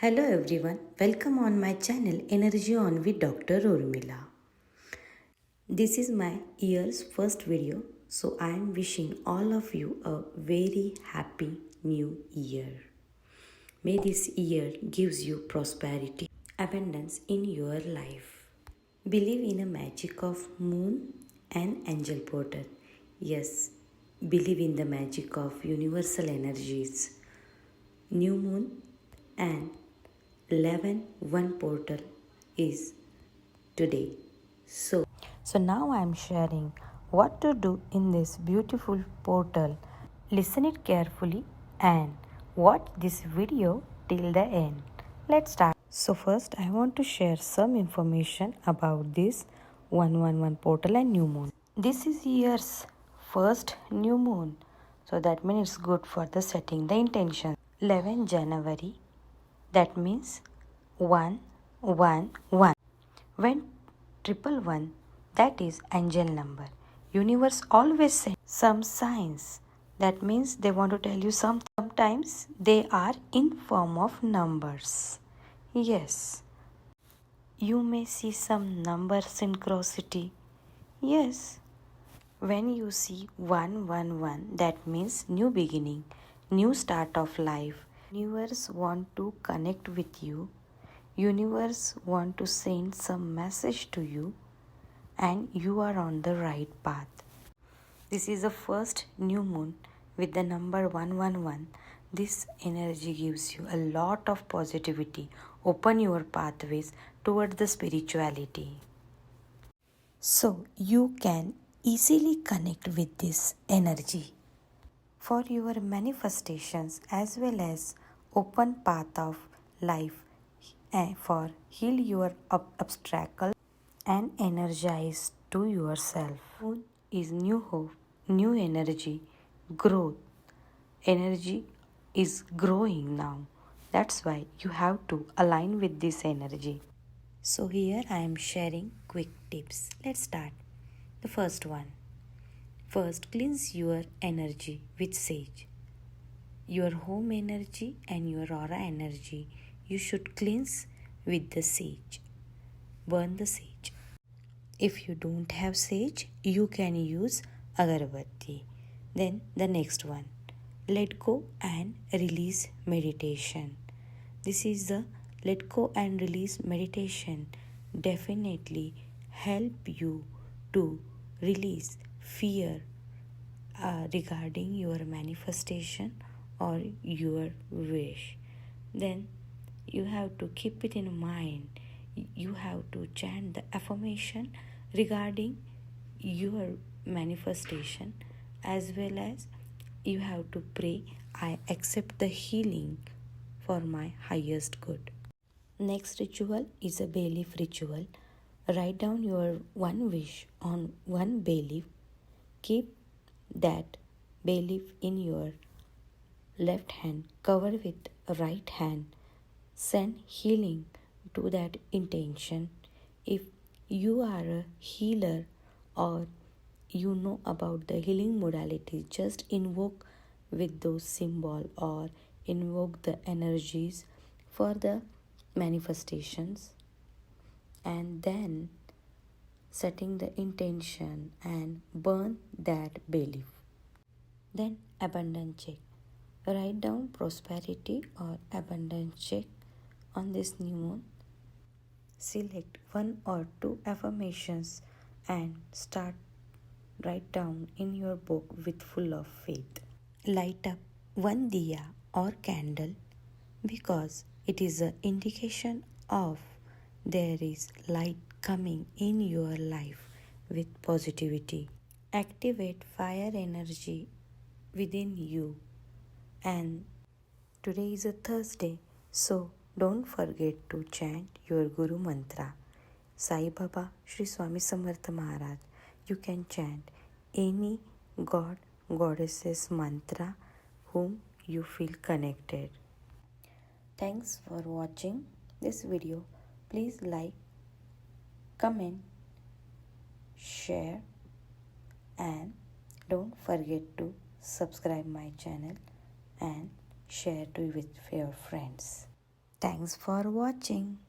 Hello everyone, welcome on my channel Energy On with Dr. Urmila. This is my year's first video, so I am wishing all of you a very happy new year. May this year gives you prosperity, abundance in your life. Believe in a magic of moon and angel portal. Yes, believe in the magic of universal energies. New moon and 11 portal is today. So now I am sharing what to do in this beautiful portal. Listen it carefully and watch this video till the end. Let's start. So first I want to share some information about this 111 portal and new moon. This is year's first new moon. So that means it's good for the setting the intention. 11 January, that means 111. When 111, that is angel number. Universe always sends some signs. That means they want to tell you something. Sometimes they are in form of numbers. Yes. You may see some number synchronicity. Yes. When you see 111, that means new beginning, new start of life. Universe want to connect with you. Universe want to send some message to you and you are on the right path. This is the first new moon with the number 111. This energy gives you a lot of positivity. Open your pathways toward the spirituality. So you can easily connect with this energy for your manifestations as well as open path of life for heal your obstacle and energize to yourself. Moon is new hope, new energy, growth. Energy is growing now. That's why you have to align with this energy. So here I am sharing quick tips. Let's start. The first one. First, cleanse your energy with sage. Your home energy and your aura energy, you should cleanse with the sage. Burn the sage. If you don't have sage, you can use agarbatti. Then the next one. Let go and release meditation. This is the let go and release meditation. Definitely help you to release fear regarding your manifestation or your wish. Then you have to keep it in mind. You have to chant the affirmation regarding your manifestation as well as you have to pray, I accept the healing for my highest good. Next ritual is a bay leaf ritual. Write down your one wish on one bay leaf. Keep that bay leaf in your left hand, cover with right hand. Send healing to that intention. If you are a healer or you know about the healing modality, just invoke with those symbol or invoke the energies for the manifestations and then setting the intention and burn that bay leaf. Then abundance check. Write down prosperity or abundance check on this new moon. Select one or two affirmations and write down in your book with full of faith. Light up one diya or candle because it is an indication of there is light coming in your life with positivity. Activate fire energy within you. And today is a Thursday, so don't forget to chant your Guru Mantra. Sai Baba, Shri Swami Samartha Maharaj. You can chant any god, goddesses mantra whom you feel connected. Thanks for watching this video. Please like, comment, share and don't forget to subscribe my channel and share to with your friends. Thanks for watching.